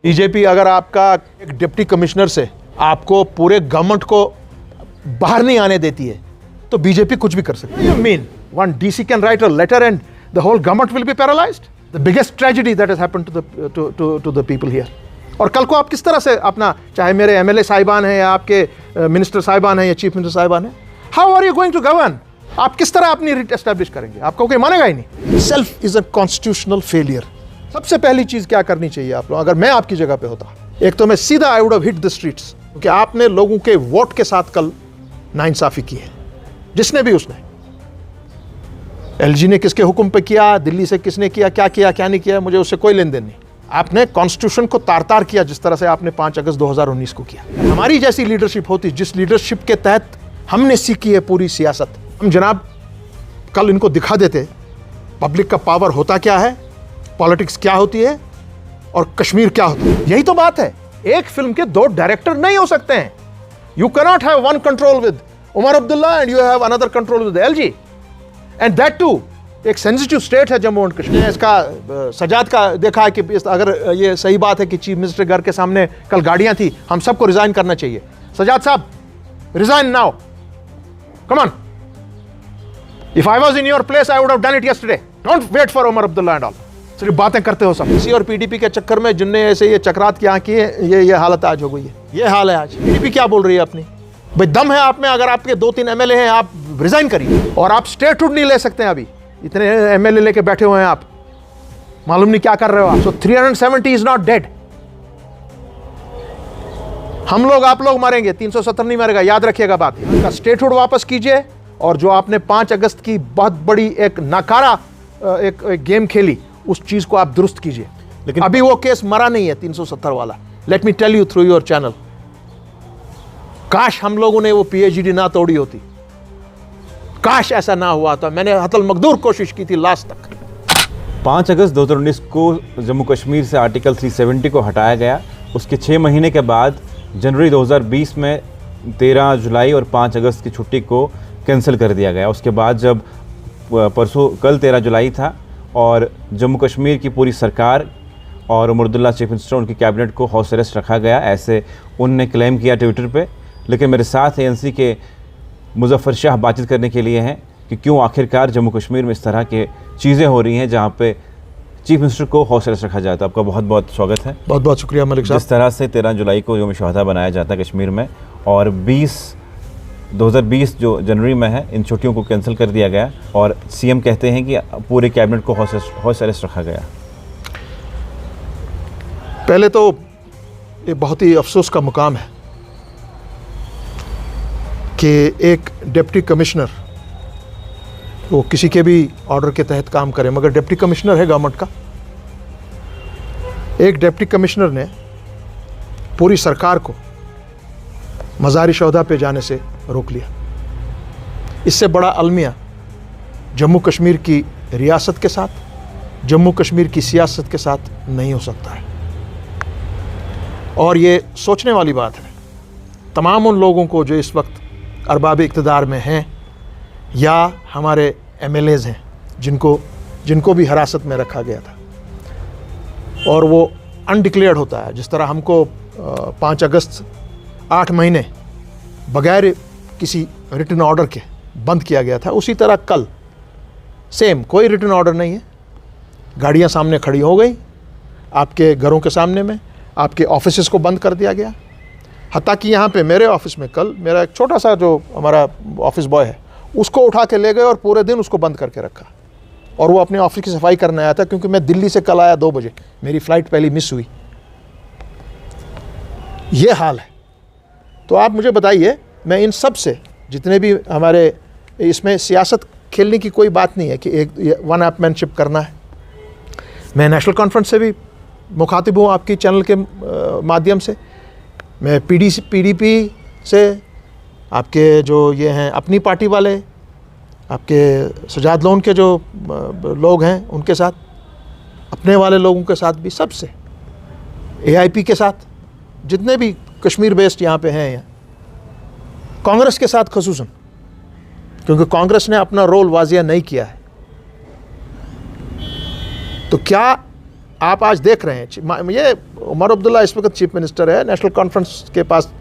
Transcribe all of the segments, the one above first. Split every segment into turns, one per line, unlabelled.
BJP अगर आपका एक डिप्टी कमिश्नर से आपको पूरे गवर्नमेंट को बाहर नहीं आने देती है तो बीजेपी कुछ भी कर सकती है। Mean one DC can write a letter and the whole government will be paralysed. The biggest tragedy that has happened to the people here. और कल को आप किस तरह से अपना, चाहे मेरे एमएलए साहिबान हैं या आपके मिनिस्टर साहिबान हैं या चीफ मिनिस्टर साहिबान हैं, how are you going to govern? आप किस तरह अपनी रीट एस्टैब्लिश करेंगे? आपको कोई मानेगा ही नहीं। Self is a constitutional failure. सबसे पहली चीज क्या करनी चाहिए आप लोग, अगर मैं आपकी जगह पे होता, एक तो मैं सीधा आई would have hit the streets, क्योंकि आपने लोगों के वोट के साथ कल नाइंसाफी की है। जिसने भी, उसने एलजी ने किसके हुक्म पे किया, दिल्ली से किसने किया क्या नहीं किया, मुझे उससे कोई लेन देन नहीं। आपने कॉन्स्टिट्यूशन को तार तार किया जिस तरह से आपने 5 अगस्त 2019 को किया। हमारी जैसी लीडरशिप होती, जिस लीडरशिप के तहत हमने सीखी है पूरी सियासत, हम जनाब कल इनको दिखा देते पब्लिक का पावर होता क्या है, पॉलिटिक्स क्या होती है और कश्मीर क्या होता है। यही तो बात है। एक फिल्म के 2 डायरेक्टर नहीं हो सकते हैं। You can not have one control with Omar Abdullah and you have another control with LG, and that too एक सेंसिटिव स्टेट है जम्मू एंड कश्मीर। इसका सजाद का देखा है कि अगर ये सही बात है कि चीफ मिनिस्टर घर के सामने कल गाड़ियां थी, हम सबको रिजाइन करना चाहिए। सजाद साहब, resign now, come on. If I was in your place I would have done it yesterday. Don't wait for Omar Abdullah and all. सिर्फ बातें करते हो सब। इसी और पीडीपी के चक्कर में जिनने ऐसे ये चक्रात क्या किए, ये हालत आज हो गई है। ये हाल है आज। पीडीपी क्या बोल रही है अपनी? भाई दम है आप में, अगर आपके 2-3 एमएलए हैं आप रिजाइन करिए। और आप स्टेटहुड नहीं ले सकते हैं अभी, इतने एमएलए लेके बैठे हुए हैं आप, मालूम नहीं क्या कर रहे हो आप। सो 370 इज नॉट डेड। हम लोग, आप लोग मरेंगे, 370 नहीं मरेगा, याद रखिएगा बात। का स्टेटहुड वापस कीजिए, और जो आपने 5 अगस्त की बहुत बड़ी एक नाकारा एक गेम खेली, उस चीज को आप दुरुस्त कीजिए। लेकिन अभी वो केस मरा नहीं है 370 वाला। Let me tell you through your channel, काश हम लोगों ने वो पीएचडी ना तोड़ी होती, काश ऐसा ना हुआ था। मैंने हतल मकदूर कोशिश की थी लास्ट तक।
5 अगस्त 2019 को जम्मू कश्मीर से आर्टिकल 370 को हटाया गया। उसके 6 महीने के बाद जनवरी 2020 में 13 जुलाई और 5 अगस्त की छुट्टी को कैंसिल कर दिया गया। उसके बाद जब परसों कल 13 जुलाई था और जम्मू कश्मीर की पूरी सरकार और उमर अब्दुल्ला चीफ मिनिस्टर, उनकी कैबिनेट को हाउस अरेस्ट रखा गया, ऐसे उनने क्लेम किया ट्विटर पे। लेकिन मेरे साथ एएनसी के मुजफ्फर शाह बातचीत करने के लिए हैं कि क्यों आखिरकार जम्मू कश्मीर में इस तरह के चीज़ें हो रही हैं जहाँ पे चीफ मिनिस्टर को हाउस अरेस्ट रखा जाता है। आपका बहुत बहुत स्वागत है।
बहुत बहुत शुक्रिया मलिक साहब।
जिस तरह से 13 जुलाई को यौम शहादा बनाया जाता है कश्मीर में, और 2020 जो जनवरी में है, इन छुट्टियों को कैंसिल कर दिया गया और सीएम कहते हैं कि पूरे कैबिनेट को हाउस अरेस्ट रखा गया।
पहले तो ये बहुत ही अफसोस का मुकाम है कि एक डिप्टी कमिश्नर वो किसी के भी ऑर्डर के तहत काम करे, मगर डिप्टी कमिश्नर है गवर्नमेंट का। एक डिप्टी कमिश्नर ने पूरी सरकार को मज़ारी शोधा पे जाने से रोक लिया। इससे बड़ा अलमिया जम्मू कश्मीर की रियासत के साथ, जम्मू कश्मीर की सियासत के साथ नहीं हो सकता है। और ये सोचने वाली बात है तमाम उन लोगों को जो इस वक्त अरबाब इक़्तिदार में हैं या हमारे एमएलएज़ हैं, जिनको भी हिरासत में रखा गया था, और वो अनडिक्लेयर्ड होता है। जिस तरह हमको 5 अगस्त 8 महीने बगैर किसी रिटन ऑर्डर के बंद किया गया था, उसी तरह कल सेम कोई रिटन ऑर्डर नहीं है, गाड़ियां सामने खड़ी हो गई, आपके घरों के सामने में आपके ऑफिसेस को बंद कर दिया गया। हत्ता कि यहाँ पे मेरे ऑफिस में कल मेरा एक छोटा सा जो हमारा ऑफिस बॉय है, उसको उठा के ले गए और पूरे दिन उसको बंद करके रखा, और वो अपने ऑफिस की सफाई करने आया था, क्योंकि मैं दिल्ली से कल आया 2 बजे, मेरी फ़्लाइट पहली मिस हुई। ये हाल है। तो आप मुझे बताइए, मैं इन सब से, जितने भी हमारे, इसमें सियासत खेलने की कोई बात नहीं है कि एक वन अपमैनशिप करना है। मैं नेशनल कॉन्फ्रेंस से भी मुखातिब हूँ आपकी चैनल के माध्यम से, मैं पीडीपी से, आपके जो ये हैं अपनी पार्टी वाले, आपके सजाद लोन के जो लोग हैं उनके साथ, अपने वाले लोगों के साथ भी, सबसे, एआईपी के साथ, जितने भी कश्मीर बेस्ड यहाँ पे हैं, यहाँ कांग्रेस के साथ खसूसन, क्योंकि कांग्रेस ने अपना रोल वाजिया नहीं किया है। तो क्या आप आज देख रहे हैं, ये उमर अब्दुल्ला इस वक्त चीफ मिनिस्टर है, नेशनल कॉन्फ्रेंस के पास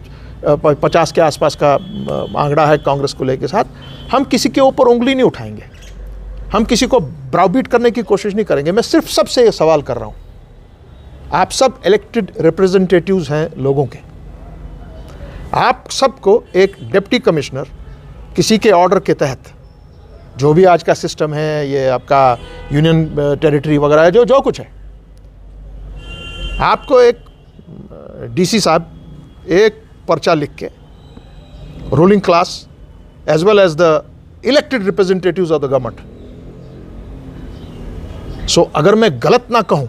50 के आसपास का आंकड़ा है कांग्रेस को लेके साथ। हम किसी के ऊपर उंगली नहीं उठाएंगे, हम किसी को ब्राउबीट करने की कोशिश नहीं करेंगे। मैं सिर्फ सबसे ये सवाल कर रहा हूँ, आप सब इलेक्टेड रिप्रेजेंटेटिव्स हैं लोगों के, आप सबको एक डिप्टी कमिश्नर किसी के ऑर्डर के तहत, जो भी आज का सिस्टम है, ये आपका यूनियन टेरिटरी वगैरह है, जो कुछ है, आपको एक डीसी साहब एक पर्चा लिख के ruling class as well as the elected representatives of the government, so अगर मैं गलत ना कहूं,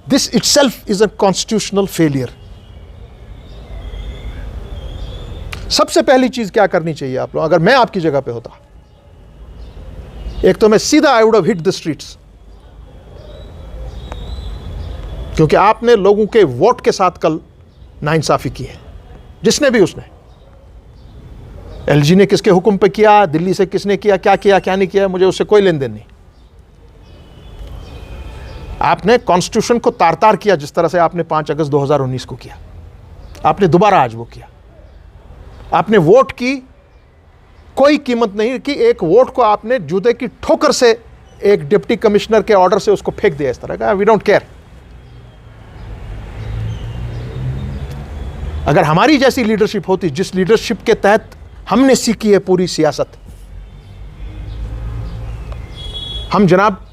this itself is a constitutional failure. सबसे पहली चीज क्या करनी चाहिए आप लोग, अगर मैं आपकी जगह पे होता, एक तो मैं सीधा आई would have hit the streets, क्योंकि आपने लोगों के वोट के साथ कल नाइंसाफी की है, जिसने भी उसने, एलजी ने किसके हुक्म पे किया, दिल्ली से किसने किया क्या नहीं किया, मुझे उससे कोई लेन देन नहीं। आपने कॉन्स्टिट्यूशन को तार तार किया, जिस तरह से आपने 5 अगस्त 2019 को किया, आपने दोबारा आज वो किया। आपने वोट की कोई कीमत नहीं कि एक वोट को आपने जूते की ठोकर से एक डिप्टी कमिश्नर के ऑर्डर से उसको फेंक दिया इस तरह का। We don't care. अगर हमारी जैसी लीडरशिप होती, जिस लीडरशिप के तहत हमने सीखी है पूरी सियासत, हम जनाब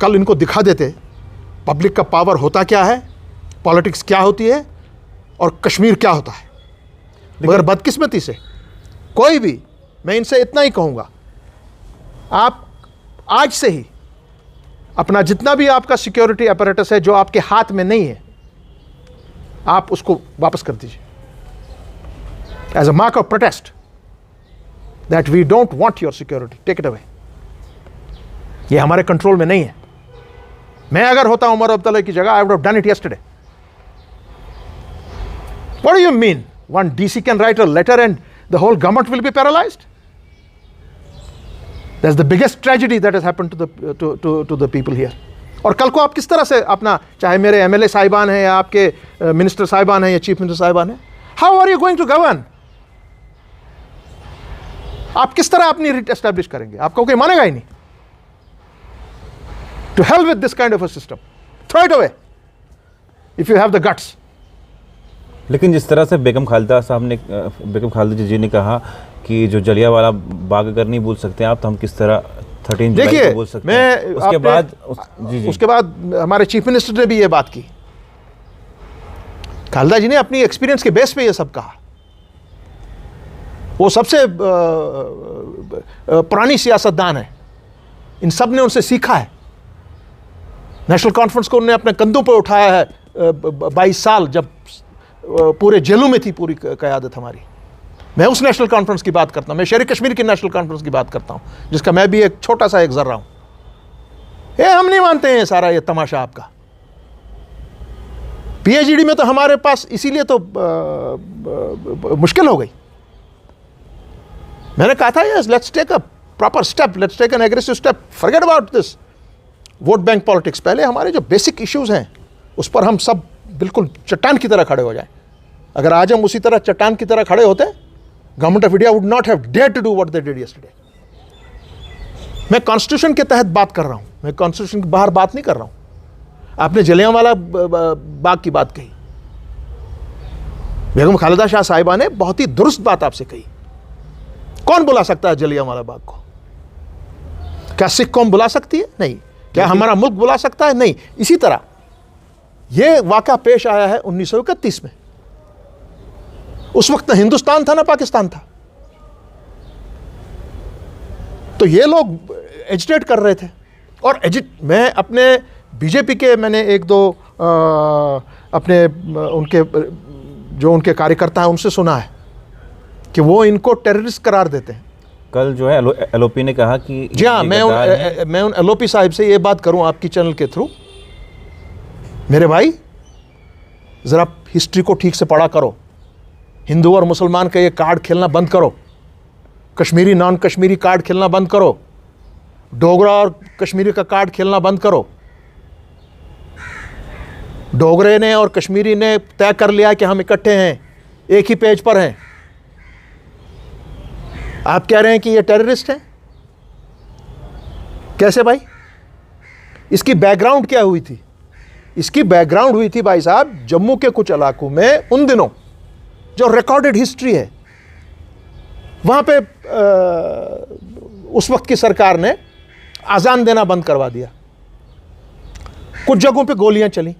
कल इनको दिखा देते पब्लिक का पावर होता क्या है, पॉलिटिक्स क्या होती है और कश्मीर क्या होता है। मगर बदकिस्मती से कोई भी, मैं इनसे इतना ही कहूंगा, आप आज से ही अपना जितना भी आपका सिक्योरिटी अपैरेटस है जो आपके हाथ में नहीं है, आप उसको वापस कर दीजिए as a mark of protest that we don't want your security, take it away. ये हमारे कंट्रोल में नहीं है। मैं अगर होता उमर अब्दुल्ला की जगह, आई would have done it yesterday. What do you mean one DC can write a letter and the whole government will be paralyzed? That's the biggest tragedy that has happened to the people here. और कल को आप किस तरह से अपना, चाहे मेरे MLA साहिबान हैं या आपके मिनिस्टर साहिबान हैं या चीफ मिनिस्टर साहिबान हैं, how are you going to govern? आप किस तरह अपनी रीट एस्टैब्लिश करेंगे? आपको कोई मानेगा ही नहीं। To hell with this kind of a system. Throw it away if you have the guts.
लेकिन जिस तरह से बेगम खालिदा जी ने कहा कि जो जलियांवाला बाग अगर नहीं भूल सकते आप, तो हम किस तरह 13 जुलाई को बोल सकते हैं। उसके बाद
उसके बाद हमारे चीफ मिनिस्टर ने भी ये बात की। खालिदा जी ने अपनी एक्सपीरियंस के बेस पे ये सब कहा। वो सबसे पुरानी सियासतदान है, इन सब ने उनसे सीखा है। नेशनल कॉन्फ्रेंस को उन्होंने अपने कंधों पर उठाया है 22 साल, जब पूरे जेलों में थी पूरी क़यादत हमारी। मैं उस नेशनल कॉन्फ्रेंस की बात करता हूँ, मैं शेर कश्मीर की नेशनल कॉन्फ्रेंस की बात करता हूँ, जिसका मैं भी एक छोटा सा एक जर्रा हूँ। ये हम नहीं मानते हैं सारा ये तमाशा आपका। PhD में तो हमारे पास इसीलिए तो मुश्किल हो गई। मैंने कहा था yes, let's take a proper step, let's take an aggressive step, forget about this vote bank politics. पहले हमारे जो बेसिक इश्यूज हैं उस पर हम सब बिल्कुल चट्टान की तरह खड़े हो जाएं। अगर आज हम उसी तरह चट्टान की तरह खड़े होते, government of India would not have dared to do what they did yesterday. मैं कॉन्स्टिट्यूशन के तहत बात कर रहा हूं, मैं कॉन्स्टिट्यूशन के बाहर बात नहीं कर रहा हूं। आपने जलियांवाला बाग की बात कही, बेगम खालिदा शाह साहिबा ने बहुत ही दुरुस्त बात आपसे कही। कौन बुला सकता है जलियांवाला बाग को? क्या सिख कौम बुला सकती है? नहीं। क्या हमारा मुल्क बुला सकता है? नहीं। इसी तरह यह वाक़या पेश आया है 1931 में। उस वक्त न हिंदुस्तान था ना पाकिस्तान था। तो ये लोग एजिटेट कर रहे थे और मैं अपने बीजेपी के मैंने एक दो अपने उनके जो उनके कार्यकर्ता हैं उनसे सुना है कि वो इनको टेररिस्ट करार देते हैं।
कल जो है एलओपी ने कहा कि
जी हाँ, मैं उन एलओपी साहिब से ये बात करूं आपकी चैनल के थ्रू, मेरे भाई ज़रा हिस्ट्री को ठीक से पढ़ा करो। हिंदू और मुसलमान का ये कार्ड खेलना बंद करो, कश्मीरी नॉन कश्मीरी कार्ड खेलना बंद करो, डोगरा और कश्मीरी का कार्ड खेलना बंद करो। डोगरे ने और कश्मीरी ने तय कर लिया कि हम इकट्ठे हैं, एक ही पेज पर हैं। आप कह रहे हैं कि ये टेररिस्ट हैं? कैसे भाई? इसकी बैकग्राउंड क्या हुई थी? इसकी बैकग्राउंड हुई थी भाई साहब, जम्मू के कुछ इलाकों में उन दिनों जो रिकॉर्डेड हिस्ट्री है, वहां पे उस वक्त की सरकार ने आजान देना बंद करवा दिया। कुछ जगहों पे गोलियां चली,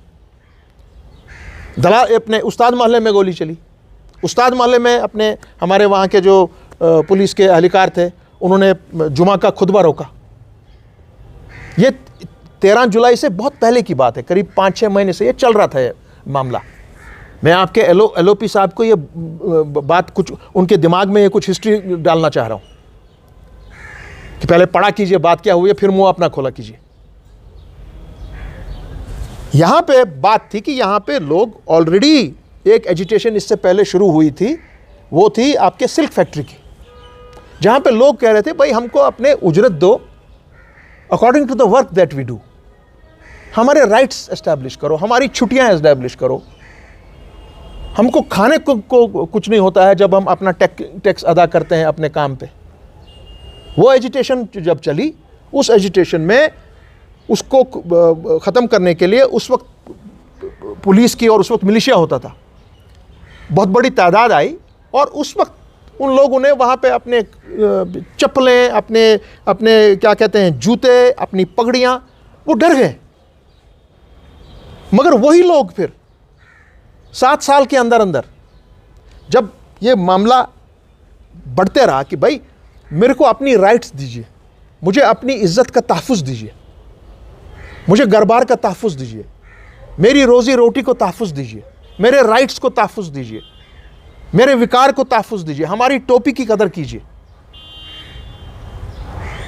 दलाल अपने उस्ताद मोहल्ले में गोली चली। उस्ताद मोहल्ले में अपने हमारे वहाँ के जो पुलिस के एहलकार थे, उन्होंने जुमा का खुतबा रोका। ये 13 जुलाई से बहुत पहले की बात है, करीब 5-6 महीने से ये चल रहा था ये मामला। मैं आपके एलओपी साहब को ये बात कुछ उनके दिमाग में ये कुछ हिस्ट्री डालना चाह रहा हूँ कि पहले पढ़ा कीजिए बात क्या हुई है, फिर मुंह अपना खोला कीजिए। यहां पे बात थी कि यहां पे लोग ऑलरेडी एक एजिटेशन इससे पहले शुरू हुई थी, वो थी आपके सिल्क फैक्ट्री की, जहां पे लोग कह रहे थे भाई हमको अपने उजरत दो according to the work that we do, हमारे राइट्स एस्टैब्लिश करो, हमारी छुट्टियां एस्टैब्लिश करो, हमको खाने को कुछ नहीं होता है जब हम अपना टैक्स अदा करते हैं अपने काम पे। वो एजिटेशन जब चली, उस एजिटेशन में उसको ख़त्म करने के लिए उस वक्त पुलिस की और उस वक्त मिलिशिया होता था, बहुत बड़ी तादाद आई और उस वक्त उन लोगों ने वहाँ पे अपने चप्पलें, अपने क्या कहते हैं जूते, अपनी पगड़ियाँ, वो डर गए। मगर वही लोग फिर 7 साल के अंदर अंदर जब ये मामला बढ़ते रहा कि भाई मेरे को अपनी राइट्स दीजिए, मुझे अपनी इज्जत का तहफ़्फ़ुज़ दीजिए, मुझे घर-बार का तहफ़्फ़ुज़ दीजिए, मेरी रोज़ी रोटी को तहफ़्फ़ुज़ दीजिए, मेरे राइट्स को तहफ़्फ़ुज़ दीजिए, मेरे विकार को तहफ़्फ़ुज़ दीजिए, हमारी टोपी की कदर कीजिए।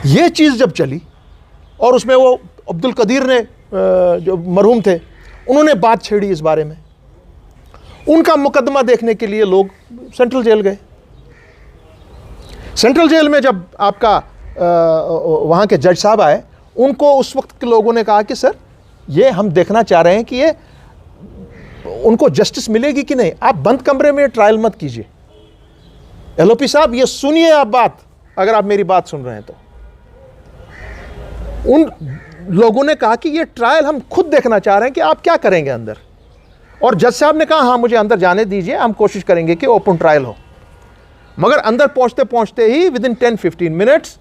ये चीज़ जब चली और उसमें वो अब्दुल कदीर ने जो मरहूम थे, उन्होंने बात छेड़ी इस बारे में। उनका मुकदमा देखने के लिए लोग सेंट्रल जेल गए। सेंट्रल जेल में जब आपका वहाँ के जज साहब आए, उनको उस वक्त के लोगों ने कहा कि सर ये हम देखना चाह रहे हैं कि ये उनको जस्टिस मिलेगी कि नहीं, आप बंद कमरे में ट्रायल मत कीजिए। एलओपी साहब ये सुनिए आप बात, अगर आप मेरी बात सुन रहे हैं तो। उन लोगों ने कहा कि ये ट्रायल हम खुद देखना चाह रहे हैं कि आप क्या करेंगे अंदर। और जज साहब ने कहा हाँ मुझे अंदर जाने दीजिए, हम कोशिश करेंगे कि ओपन ट्रायल हो। मगर अंदर पहुंचते पहुंचते ही within 10-15 minutes,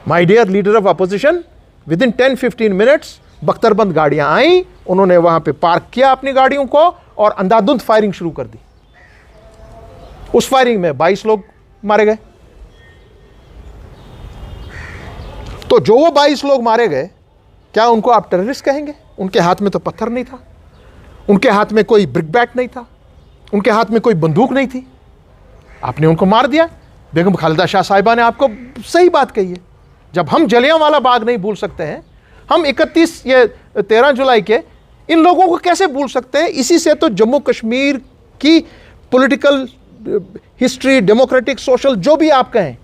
my dear leader of opposition, within 10-15 minutes बख्तरबंद गाड़ियां आई, उन्होंने वहां पे पार्क किया अपनी गाड़ियों को और अंधाधुंध फायरिंग शुरू कर दी। उस फायरिंग में 22 लोग मारे गए। तो जो वो 22 लोग मारे गए, क्या उनको आप टेररिस्ट कहेंगे? उनके हाथ में तो पत्थर नहीं था, उनके हाथ में कोई ब्रिक बैट नहीं था, उनके हाथ में कोई बंदूक नहीं थी, आपने उनको मार दिया। बेगम खालिदा शाह साहिबा ने आपको सही बात कही है। जब हम जलियांवाला बाग नहीं भूल सकते हैं, हम 13 जुलाई के इन लोगों को कैसे भूल सकते हैं? इसी से तो जम्मू कश्मीर की पॉलिटिकल हिस्ट्री, डेमोक्रेटिक, सोशल, जो भी आप कहें,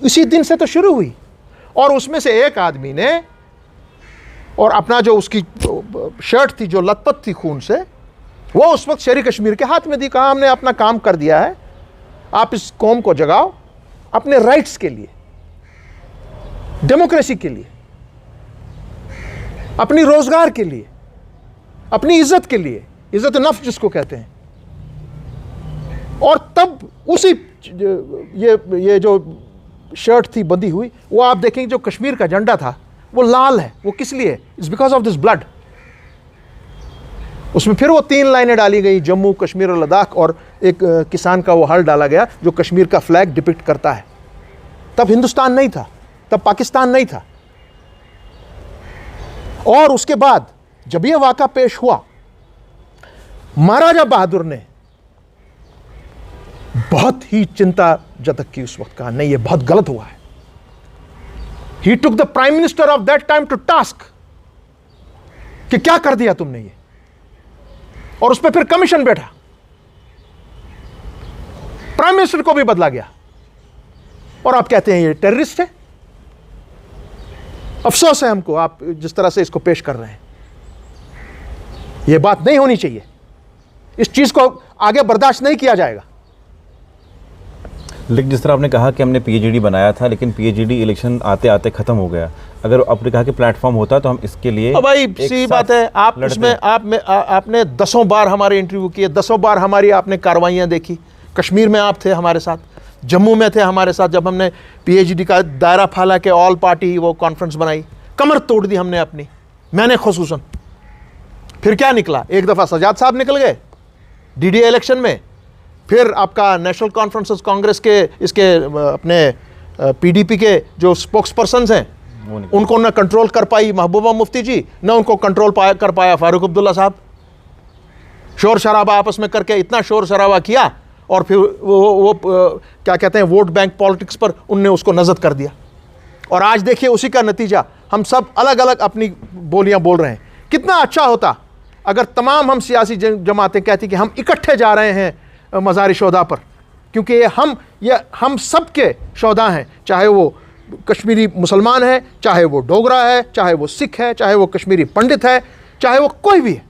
इसी दिन से तो शुरू हुई। और उसमें से एक आदमी ने, और अपना जो उसकी शर्ट थी जो लथपथ थी खून से, वो उस वक्त शेर कश्मीर के हाथ में दी। कहा हमने अपना काम कर दिया है, आप इस कौम को जगाओ अपने राइट्स के लिए, डेमोक्रेसी के लिए, अपनी रोजगार के लिए, अपनी इज्जत के लिए, इज्जत नफ्स जिसको कहते हैं। और तब उसी ये जो शर्ट थी बंधी हुई, वो आप देखेंगे जो कश्मीर का झंडा था वो लाल है। वो किस लिए? It's because of this blood. उसमें फिर वो 3 लाइनें डाली गई, जम्मू, कश्मीर और लद्दाख, और एक किसान का वो हल डाला गया जो कश्मीर का फ्लैग डिपिक्ट करता है। तब हिंदुस्तान नहीं था, तब पाकिस्तान नहीं था। और उसके बाद जब ये वाक़ा पेश हुआ, महाराजा बहादुर ने बहुत ही चिंता जतक की। उस वक्त कहा नहीं, ये बहुत गलत हुआ है। He took the prime minister of that time to task कि क्या कर दिया तुमने ये, और उस पर फिर कमीशन बैठा, प्राइम मिनिस्टर को भी बदला गया, और आप कहते हैं ये टेररिस्ट है। अफसोस है हमको आप जिस तरह से इसको पेश कर रहे हैं। ये बात नहीं होनी चाहिए। इस चीज़ को आगे बर्दाश्त नहीं किया जाएगा।
लेकिन जिस तरह आपने कहा कि हमने पीएचडी बनाया था, लेकिन पीएचडी इलेक्शन आते आते ख़त्म हो गया। अगर आपने कहा कि प्लेटफॉर्म होता तो हम इसके लिए
भाई सी बात है, आप उसमें आपने 10 बार हमारे इंटरव्यू किए, 10 बार हमारी आपने कार्रवाइयाँ देखी। कश्मीर में आप थे हमारे साथ, जम्मू में थे हमारे साथ, जब हमने पीएचडी का दायरा फैला के ऑल पार्टी वो कॉन्फ्रेंस बनाई, कमर तोड़ दी हमने अपनी, मैंने खुसूसन। फिर क्या निकला? एक दफ़ा सजाद साहब निकल गए डीडीए इलेक्शन में, फिर आपका नेशनल कॉन्फ्रेंस कांग्रेस के इसके अपने पीडीपी के जो स्पोक्स पर्सनस हैं उनको न कंट्रोल कर पाई महबूबा मुफ्ती जी, न उनको कंट्रोल कर पाया फारूक अब्दुल्ला साहब। शोर शराबा आपस में करके इतना शोर शराबा किया और फिर वो क्या कहते हैं वोट बैंक पॉलिटिक्स पर उनने उसको नज़द कर दिया। और आज देखिए उसी का नतीजा, हम सब अलग अलग अपनी बोलियां बोल रहे हैं। कितना अच्छा होता अगर तमाम हम सियासी जमातें कहती कि हम इकट्ठे जा रहे हैं मज़ार शोदा पर, क्योंकि ये हम सब के शोदा हैं, चाहे वो कश्मीरी मुसलमान है, चाहे वो डोगरा है, चाहे वो सिख है, चाहे वो कश्मीरी पंडित है, चाहे वो कोई भी है।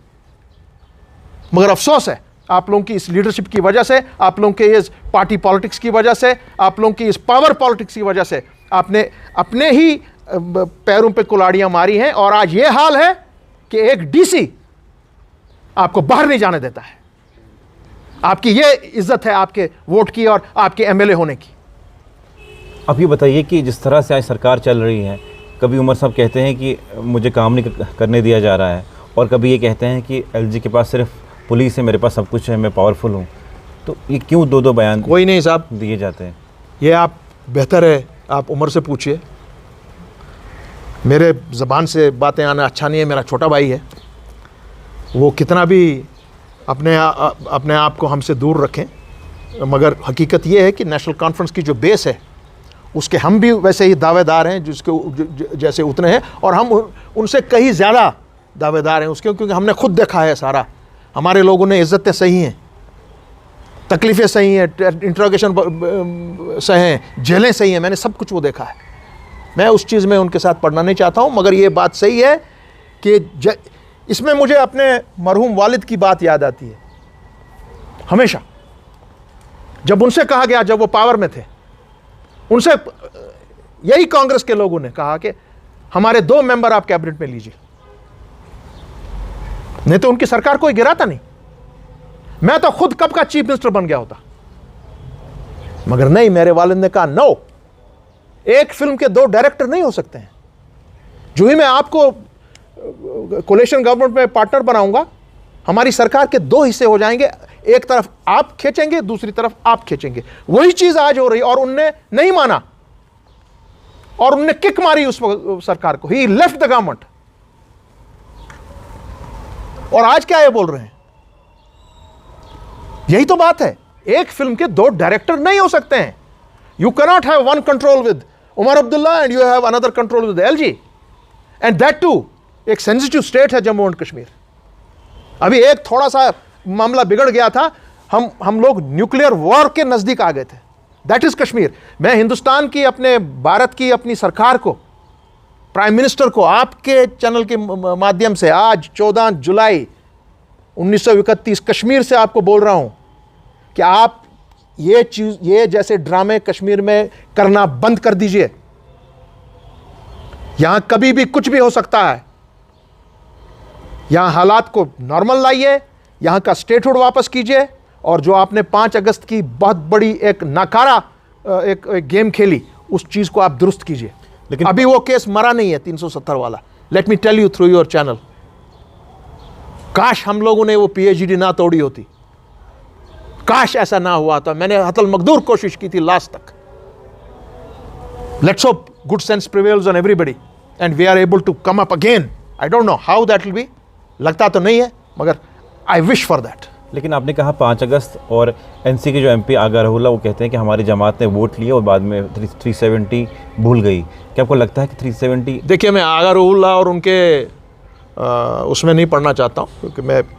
मगर अफसोस है आप लोगों की इस लीडरशिप की वजह से, आप लोगों के इस पार्टी पॉलिटिक्स की वजह से, आप लोगों की इस पावर पॉलिटिक्स की वजह से आपने अपने ही पैरों पे कुल्हाड़ियां मारी हैं। और आज ये हाल है कि एक डीसी आपको बाहर नहीं जाने देता है। आपकी ये इज्जत है आपके वोट की और आपके एमएलए होने की।
अब ये बताइए कि जिस तरह से आज सरकार चल रही है, कभी उमर साहब कहते हैं कि मुझे काम नहीं करने दिया जा रहा है, और कभी ये कहते हैं कि एलजी के पास सिर्फ पुलिस है, मेरे पास सब कुछ है, मैं पावरफुल हूँ। तो ये क्यों दो बयान
कोई नहीं साहब
दिए जाते हैं?
ये आप बेहतर है आप उमर से पूछिए, मेरे ज़बान से बातें आना अच्छा नहीं है। मेरा छोटा भाई है, वो कितना भी अपने आप को हमसे दूर रखें, मगर हकीकत ये है कि नेशनल कॉन्फ्रेंस की जो बेस है उसके हम भी वैसे ही दावेदार हैं जिसके जैसे उतने हैं, और हम उनसे कहीं ज़्यादा दावेदार हैं उसके, क्योंकि हमने खुद देखा है सारा। हमारे लोगों ने इज़्ज़तें सही हैं, तकलीफ़ें सही हैं, इंट्रोगेशन सही हैं, जेलें सही हैं, मैंने सब कुछ वो देखा है। मैं उस चीज़ में उनके साथ पढ़ना नहीं चाहता हूँ, मगर ये बात सही है कि इसमें मुझे अपने मरहूम वालिद की बात याद आती है हमेशा। जब उनसे कहा गया, जब वो पावर में थे, उनसे यही कांग्रेस के लोगों ने कहा कि हमारे 2 मेंबर आप कैबिनेट में लीजिए, नहीं तो उनकी सरकार कोई गिराता नहीं। मैं तो खुद कब का चीफ मिनिस्टर बन गया होता, मगर नहीं, मेरे वालिद ने कहा नो, एक फिल्म के 2 डायरेक्टर नहीं हो सकते हैं। जो ही मैं आपको कोलिशन गवर्नमेंट में पार्टनर बनाऊंगा, हमारी सरकार के 2 हिस्से हो जाएंगे, एक तरफ आप खींचेंगे, दूसरी तरफ आप खींचेंगे। वही चीज आज हो रही, और उनने नहीं माना और उनने किक मारी उस सरकार को। ही लेफ्ट द गवर्नमेंट। और आज क्या ये बोल रहे हैं? यही तो बात है, एक फिल्म के 2 डायरेक्टर नहीं हो सकते हैं। You cannot have one control with Omar Abdullah and you have another control with LG, and that too एक सेंसिटिव स्टेट है जम्मू एंड कश्मीर। अभी एक थोड़ा सा मामला बिगड़ गया था, हम लोग न्यूक्लियर वॉर के नजदीक आ गए थे। That is Kashmir. मैं हिंदुस्तान की, अपने भारत की अपनी सरकार को, प्राइम मिनिस्टर को आपके चैनल के माध्यम से आज 14 जुलाई 1931 कश्मीर से आपको बोल रहा हूं कि आप ये जैसे ड्रामे कश्मीर में करना बंद कर दीजिए। यहां कभी भी कुछ भी हो सकता है। यहां हालात को नॉर्मल लाइए, यहां का स्टेटहुड वापस कीजिए, और जो आपने 5 अगस्त की बहुत बड़ी एक नाकारा एक गेम खेली, उस चीज को आप दुरुस्त कीजिए। लेकिन अभी वो केस मरा नहीं है 370 वाला। Let me tell you through your channel, काश हम लोगों ने वो पीएचडी ना तोड़ी होती, काश ऐसा ना हुआ था। मैंने हतल मकदूर कोशिश की थी लास्ट तक। Let's hope good sense prevails on everybody and we are able to come up again. I don't know how that will be, लगता तो नहीं है, मगर आई विश फॉर दैट।
लेकिन आपने कहा 5 अगस्त और एनसी के जो एमपी आगा रहुल्ला, वो कहते हैं कि हमारी जमात ने वोट लिए और बाद में 370 भूल गई। क्या आपको लगता है कि 370? देखिए,
मैं आगा रहुल्ला और उनके उसमें नहीं पढ़ना चाहता हूँ, क्योंकि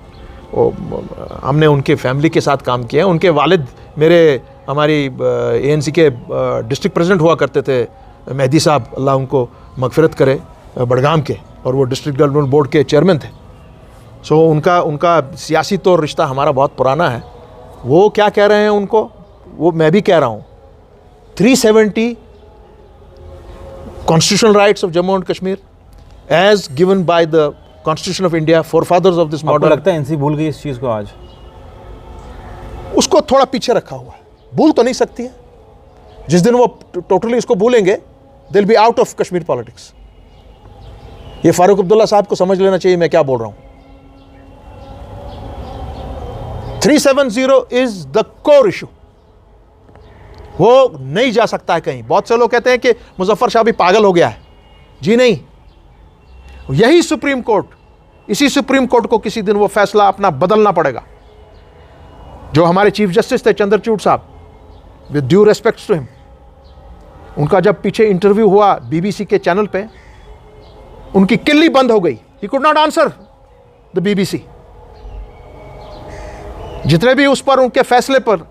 हमने उनके फैमिली के साथ काम किया है। उनके वालिद हमारी एएनसी के डिस्ट्रिक्ट प्रेसिडेंट हुआ करते थे, मेहदी साहब, अल्लाह उनको मगफिरत करे, बड़गाम के, और वो डिस्ट्रिक्ट डेवलपमेंट बोर्ड के चेयरमैन थे। सो उनका सियासी तो रिश्ता हमारा बहुत पुराना है। वो क्या कह रहे हैं उनको, वो मैं भी कह रहा हूँ, 370 constitutional rights of Jammu and Kashmir as given by the Constitution of India, forefathers of this
आपको
model।
लगता है एनसी भूल गई इस चीज़ को आज?
उसको थोड़ा पीछे रखा हुआ है, भूल तो नहीं सकती है। जिस दिन वो टोटली इसको भूलेंगे, they'll be out of Kashmir politics। ये फारूक अब्दुल्ला साहब को समझ लेना चाहिए मैं क्या बोल रहा हूं। 370 is the core issue। वो नहीं जा सकता है कहीं। बहुत से लोग कहते हैं कि मुजफ्फर शाह भी पागल हो गया है। जी नहीं, यही सुप्रीम कोर्ट, इसी सुप्रीम कोर्ट को किसी दिन वो फैसला अपना बदलना पड़ेगा। जो हमारे चीफ जस्टिस थे चंद्रचूड़ साहब, with due respects to him, उनका जब पीछे इंटरव्यू हुआ बीबीसी के चैनल पे, उनकी किल्ली बंद हो गई। He could not answer the BBC. जितने भी उस पर, उनके फैसले पर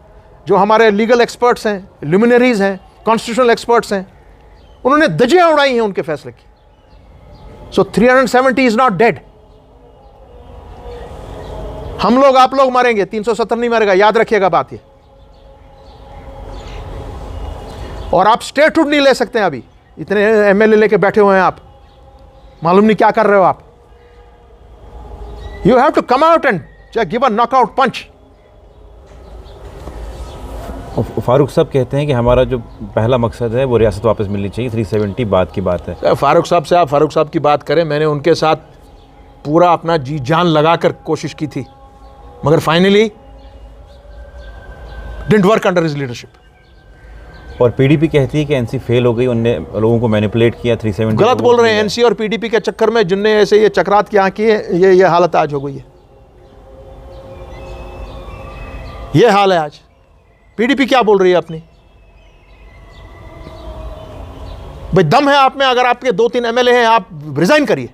जो हमारे लीगल एक्सपर्ट्स हैं, ल्यूमिनरीज हैं, कॉन्स्टिट्यूशनल एक्सपर्ट्स हैं, उन्होंने धज्जियां उड़ाई हैं उनके फैसले की। सो 370 इज नॉट डेड। हम लोग, आप लोग मरेंगे, 370 नहीं मरेगा, याद रखिएगा बात ये। और आप स्टेटहुड नहीं ले सकते हैं अभी, इतने एमएलए लेके बैठे हुए हैं आप, मालूम नहीं क्या कर रहे हो आप। You have to come out and give a knockout punch.
Farooq साहब कहते हैं कि हमारा जो पहला मकसद है वो रियासत वापस मिलनी चाहिए, 370 बात की बात है।
फारूक साहब से आप फारूक साहब की बात करें, मैंने उनके साथ पूरा अपना जी जान लगाकर कोशिश की थी, मगर finally didn't work under his leadership.
और पीडीपी कहती है कि एनसी फेल हो गई, उनने लोगों को मैनिपुलेट किया, 370
गलत बोल रहे हैं। एनसी और पीडीपी के चक्कर में जिनने ऐसे ये चक्रात यहाँ किए, ये हालत आज हो गई है। ये हाल है आज। पीडीपी क्या बोल रही है अपनी? भाई दम है आप में, अगर आपके 2-3 एमएलए हैं, आप रिजाइन करिए।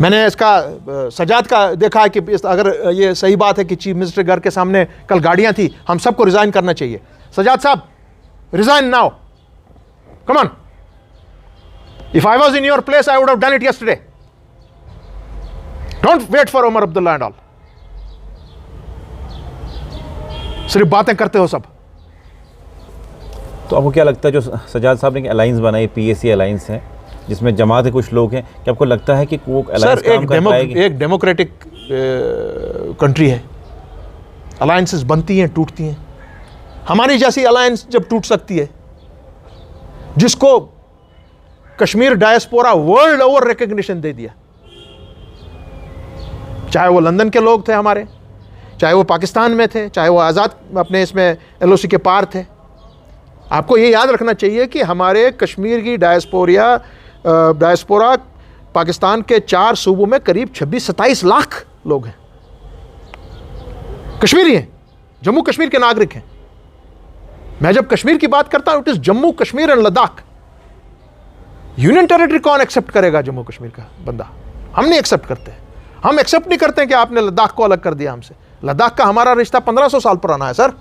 मैंने इसका सजाद का देखा है कि अगर ये सही बात है कि चीफ मिनिस्टर घर के सामने कल गाड़ियां थी, हम सबको रिजाइन करना चाहिए। सजाद साहब, resign now, come on. If I was in your place I would have done it yesterday. Don't wait for Omar Abdullah and all. सिर्फ बातें करते हो सब।
तो आपको क्या लगता है, जो सजाद साहब ने अलायंस बनाई, पीएसी अलायंस है, जिसमें जमात के कुछ लोग हैं, क्या आपको लगता है कि वो अलायंस काम कर पाएगी?
एक डेमोक्रेटिक कंट्री है, अलायंसेस बनती हैं, टूटती हैं। हमारी जैसी अलायंस जब टूट सकती है, जिसको Kashmir diaspora world over recognition दे दिया, चाहे वो लंदन के लोग थे हमारे, चाहे वो पाकिस्तान में थे, चाहे वो आज़ाद अपने इसमें एलओसी के पार थे। आपको ये याद रखना चाहिए कि हमारे कश्मीर की डायस्पोरा पाकिस्तान के 4 सूबों में करीब 26-27 लाख लोग हैं, कश्मीरी हैं, जम्मू कश्मीर के नागरिक हैं। मैं जब कश्मीर की बात करता हूं, it is Jammu Kashmir and Ladakh. Union territory कौन एक्सेप्ट करेगा? जम्मू कश्मीर का बंदा। हम नहीं एक्सेप्ट करते। हम एक्सेप्ट नहीं करते कि आपने लद्दाख को अलग कर दिया हमसे। लद्दाख का हमारा रिश्ता 1500 साल पुराना है सर।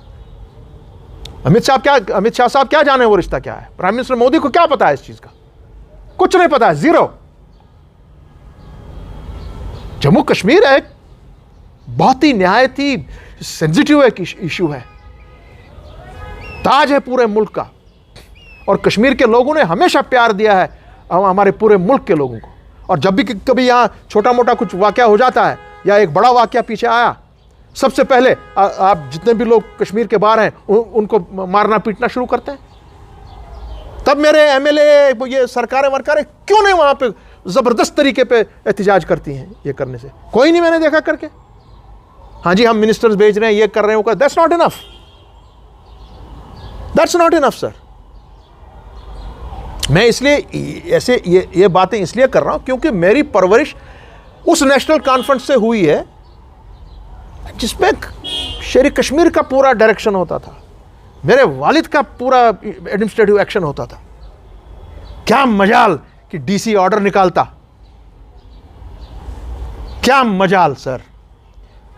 अमित शाह साहब क्या जाने वो रिश्ता क्या है? प्राइम मिनिस्टर मोदी को क्या पता है इस चीज का? कुछ नहीं पता है, जीरो। जम्मू कश्मीर एक बहुत ही निहायत ही सेंसिटिव एक इशू है, ताज है पूरे मुल्क का, और कश्मीर के लोगों ने हमेशा प्यार दिया है हमारे पूरे मुल्क के लोगों को। और जब भी कभी यहाँ छोटा मोटा कुछ वाकया हो जाता है या एक बड़ा वाकया पीछे आया, सबसे पहले आप जितने भी लोग कश्मीर के बाहर हैं उनको मारना पीटना शुरू करते हैं। तब मेरे एमएलए, ये सरकारें वरकारें क्यों नहीं वहां पे जबरदस्त तरीके पे एहतजाज करती हैं? ये करने से कोई नहीं मैंने देखा करके। हाँ जी, हम मिनिस्टर्स भेज रहे हैं, ये कर रहे हैं, वो कर, that's not enough, that's not enough sir. मैं इसलिए ऐसे ये बातें इसलिए कर रहा हूं क्योंकि मेरी परवरिश उस नेशनल कॉन्फ्रेंस से हुई है जिसमें शेर कश्मीर का पूरा डायरेक्शन होता था, मेरे वालिद का पूरा एडमिनिस्ट्रेटिव एक्शन होता था। क्या मजाल कि डीसी ऑर्डर निकालता, क्या मजाल सर।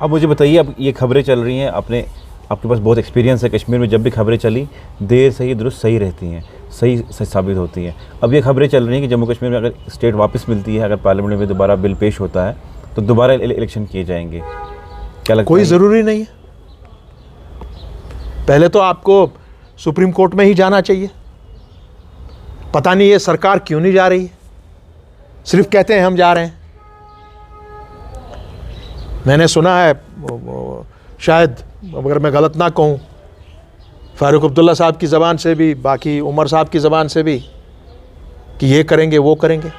अब मुझे बताइए, अब ये खबरें चल रही हैं, अपने आपके पास बहुत एक्सपीरियंस है। कश्मीर में जब भी खबरें चली देर सही दुरुस्त सही रहती हैं, सही साबित होती हैं। अब ये खबरें चल रही हैं कि जम्मू कश्मीर में अगर स्टेट वापस मिलती है, अगर पार्लियामेंट में दोबारा बिल पेश होता है तो दोबारा इलेक्शन किए जाएंगे। क्या लगता है?
कोई ज़रूरी नहीं है। पहले तो आपको सुप्रीम कोर्ट में ही जाना चाहिए। पता नहीं ये सरकार क्यों नहीं जा रही है, सिर्फ कहते हैं हम जा रहे हैं। मैंने सुना है, शायद अगर मैं गलत ना कहूँ, फारूक अब्दुल्ला साहब की ज़बान से भी, बाकी उमर साहब की ज़बान से भी, कि ये करेंगे वो करेंगे।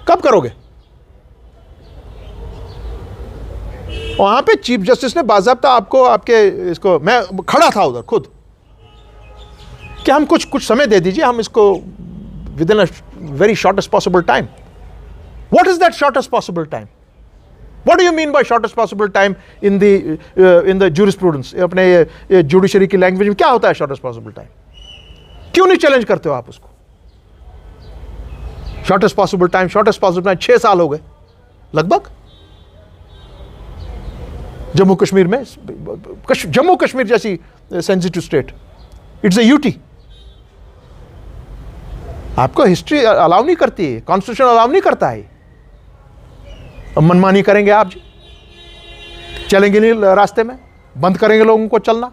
कब करोगे? वहाँ पे चीफ जस्टिस ने बाज़ाब्ता आपको आपके इसको, मैं खड़ा था उधर खुद, कि हम कुछ समय दे दीजिए, हम इसको with in a very shortest possible time. What is that shortest possible time? What do you mean by shortest possible time in the jurisprudence? अपने जुडिशरी की लैंग्वेज में क्या होता है शॉर्टेस्ट पॉसिबल टाइम? क्यों नहीं चैलेंज करते हो आप उसको? शॉर्टेस्ट पॉसिबल टाइम 6 साल हो गए लगभग जम्मू कश्मीर में। जम्मू कश्मीर जैसी sensitive state, it's a UT. आपको हिस्ट्री अलाउ नहीं करती है, कॉन्स्टिट्यूशन अलाउ नहीं करता है। अब मनमानी करेंगे आप जी, चलेंगे नहीं रास्ते में, बंद करेंगे लोगों को चलना,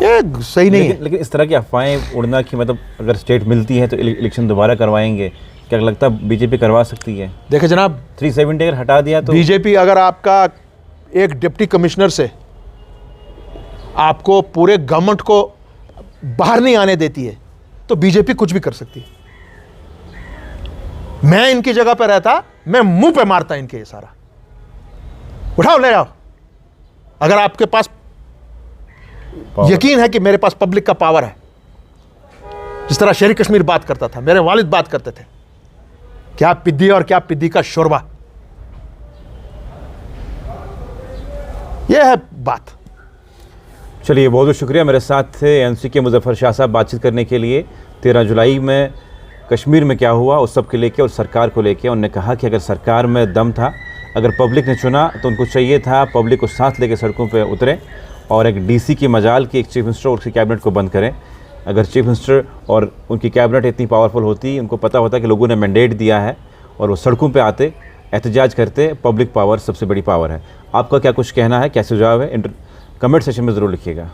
ये सही नहीं है।
लेकिन इस तरह की अफवाहें उड़ना कि मतलब अगर स्टेट मिलती है तो इलेक्शन दोबारा करवाएंगे, क्या लगता है बीजेपी करवा सकती है?
देखे जनाब,
370 अगर हटा दिया तो
बीजेपी अगर आपका एक डिप्टी कमिश्नर से आपको पूरे गवर्नमेंट को बाहर नहीं आने देती है तो बीजेपी कुछ भी कर सकती है। मैं इनकी जगह पर रहता, मैं मुंह पे मारता इनके ये सारा। उठाओ ले जाओ। अगर आपके पास यकीन है कि मेरे पास पब्लिक का पावर है, जिस तरह शेर कश्मीर बात करता था, मेरे वालिद बात करते थे, क्या पिद्दी और क्या पिद्दी का शोरबा, यह है बात।
चलिए, बहुत बहुत शुक्रिया। मेरे साथ थे एनसी के मुजफ्फर शाह साहब बातचीत करने के लिए। 13 जुलाई में कश्मीर में क्या हुआ उस सब के लेके और सरकार को लेके उन्होंने कहा कि अगर सरकार में दम था, अगर पब्लिक ने चुना तो उनको चाहिए था पब्लिक को साथ लेके सड़कों पे उतरे और एक डीसी की मजाल की एक चीफ मिनिस्टर और उसकी कैबिनेट को बंद करें। अगर चीफ मिनिस्टर और उनकी कैबिनेट इतनी पावरफुल होती, उनको पता होता कि लोगों ने मैंडेट दिया है और वो सड़कों पे आते, एहतजाज करते, पब्लिक पावर सबसे बड़ी पावर है। आपका क्या कुछ कहना है, क्या सुझाव है, कमेंट सेक्शन में ज़रूर लिखिएगा।